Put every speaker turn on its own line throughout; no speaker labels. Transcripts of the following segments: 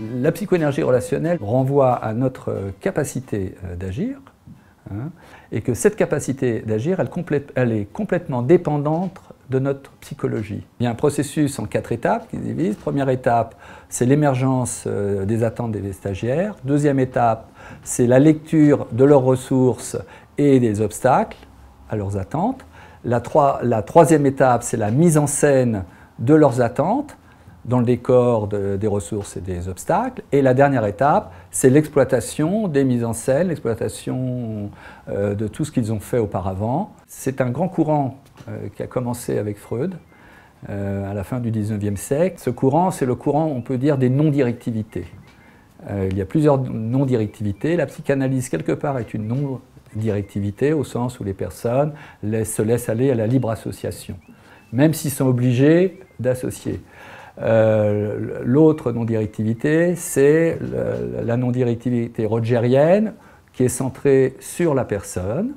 La psychoénergie relationnelle renvoie à notre capacité d'agir, et que cette capacité d'agir, elle est complètement dépendante de notre psychologie. Il y a un processus en 4 étapes qui se divise. Première étape, c'est l'émergence des attentes des stagiaires. Deuxième étape, c'est la lecture de leurs ressources et des obstacles à leurs attentes. La troisième étape, c'est la mise en scène de leurs attentes dans le décor des ressources et des obstacles. Et la dernière étape, c'est l'exploitation des mises en scène, l'exploitation de tout ce qu'ils ont fait auparavant. C'est un grand courant qui a commencé avec Freud à la fin du 19e siècle. Ce courant, c'est le courant, on peut dire, des non-directivités. Il y a plusieurs non-directivités. La psychanalyse, quelque part, est une non-directivité au sens où les personnes se laissent aller à la libre association, même s'ils sont obligés d'associer. L'autre non-directivité, c'est la non-directivité rogerienne qui est centrée sur la personne,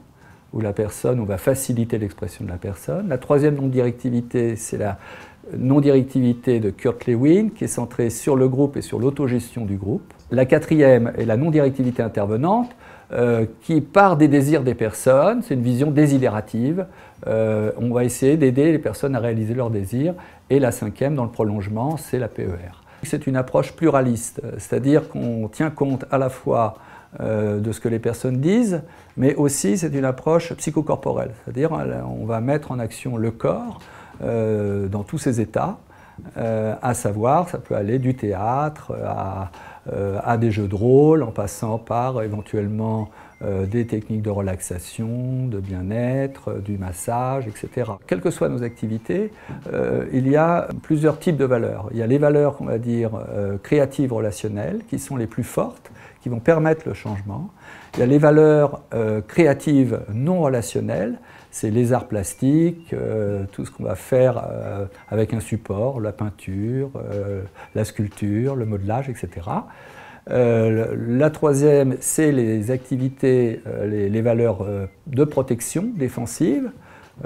où la personne, on va faciliter l'expression de la personne. La troisième non-directivité, c'est la non-directivité de Kurt Lewin, qui est centrée sur le groupe et sur l'autogestion du groupe. La quatrième est la non-directivité intervenante, qui part des désirs des personnes, c'est une vision désidérative. On va essayer d'aider les personnes à réaliser leurs désirs. Et la cinquième, dans le prolongement, c'est la PER. C'est une approche pluraliste, c'est-à-dire qu'on tient compte à la fois de ce que les personnes disent, mais aussi c'est une approche psychocorporelle, c'est-à-dire on va mettre en action le corps dans tous ses états, à savoir, ça peut aller du théâtre à des jeux de rôle, en passant par éventuellement des techniques de relaxation, de bien-être, du massage, etc. Quelles que soient nos activités, il y a plusieurs types de valeurs. Il y a les valeurs, on va dire, créatives relationnelles, qui sont les plus fortes, qui vont permettre le changement. Il y a les valeurs créatives non relationnelles, c'est les arts plastiques, tout ce qu'on va faire avec un support, la peinture, la sculpture, le modelage, etc. La troisième, c'est les activités, les valeurs de protection défensive,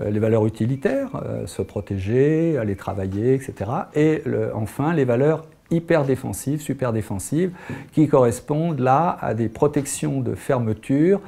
les valeurs utilitaires, se protéger, aller travailler, etc. Et enfin, les valeurs hyper défensives, super défensives, qui correspondent là à des protections de fermeture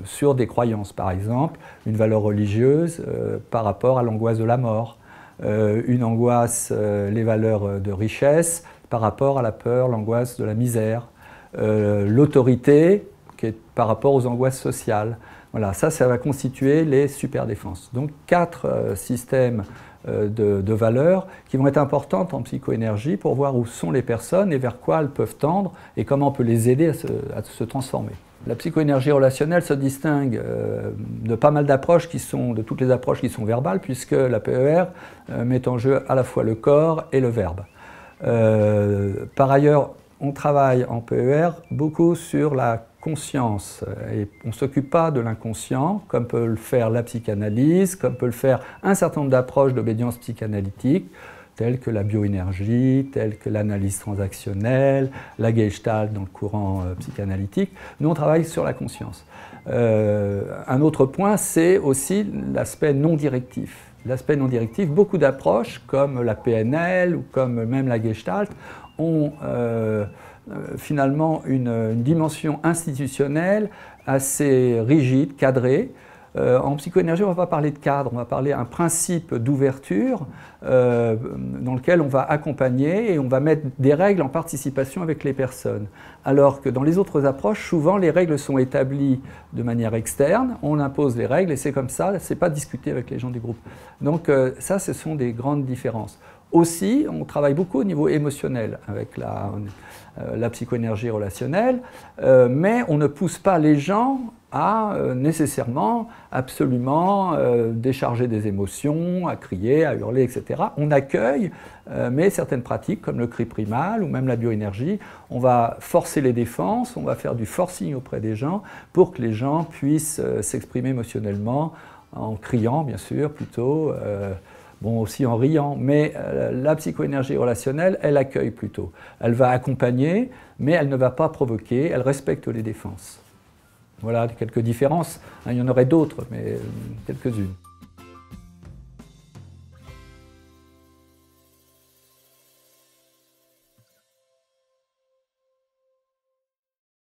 sur des croyances. Par exemple, une valeur religieuse par rapport à l'angoisse de la mort, une angoisse, les valeurs de richesse, par rapport à la peur, l'angoisse de la misère, l'autorité qui est par rapport aux angoisses sociales. Voilà, ça va constituer les super-défenses. Donc 4 systèmes de valeurs qui vont être importantes en psychoénergie pour voir où sont les personnes et vers quoi elles peuvent tendre et comment on peut les aider à se transformer. La psychoénergie relationnelle se distingue de pas mal d'approches de toutes les approches qui sont verbales, puisque la PER met en jeu à la fois le corps et le verbe. Par ailleurs, on travaille en PER beaucoup sur la conscience et on ne s'occupe pas de l'inconscient comme peut le faire la psychanalyse, comme peut le faire un certain nombre d'approches d'obédience psychanalytique telles que la bioénergie, telles que l'analyse transactionnelle, la gestalt dans le courant psychanalytique. Nous on travaille sur la conscience. Un autre point, c'est aussi l'aspect non directif. L'aspect non directif, beaucoup d'approches comme la PNL ou comme même la Gestalt ont finalement une dimension institutionnelle assez rigide, cadrée. En psychoénergie, on ne va pas parler de cadre, on va parler d'un principe d'ouverture dans lequel on va accompagner et on va mettre des règles en participation avec les personnes. Alors que dans les autres approches, souvent les règles sont établies de manière externe, on impose les règles et c'est comme ça, c'est pas discuté avec les gens du groupe. Donc ça, ce sont des grandes différences. Aussi, on travaille beaucoup au niveau émotionnel avec la psychoénergie relationnelle, mais on ne pousse pas les gens à nécessairement, absolument décharger des émotions, à crier, à hurler, etc. On accueille, mais certaines pratiques comme le cri primal ou même la bioénergie, on va forcer les défenses, on va faire du forcing auprès des gens pour que les gens puissent s'exprimer émotionnellement en criant, bien sûr, plutôt. Bon, aussi en riant, mais la psychoénergie relationnelle, elle accueille plutôt. Elle va accompagner, mais elle ne va pas provoquer, elle respecte les défenses. Voilà quelques différences, il y en aurait d'autres, mais quelques-unes.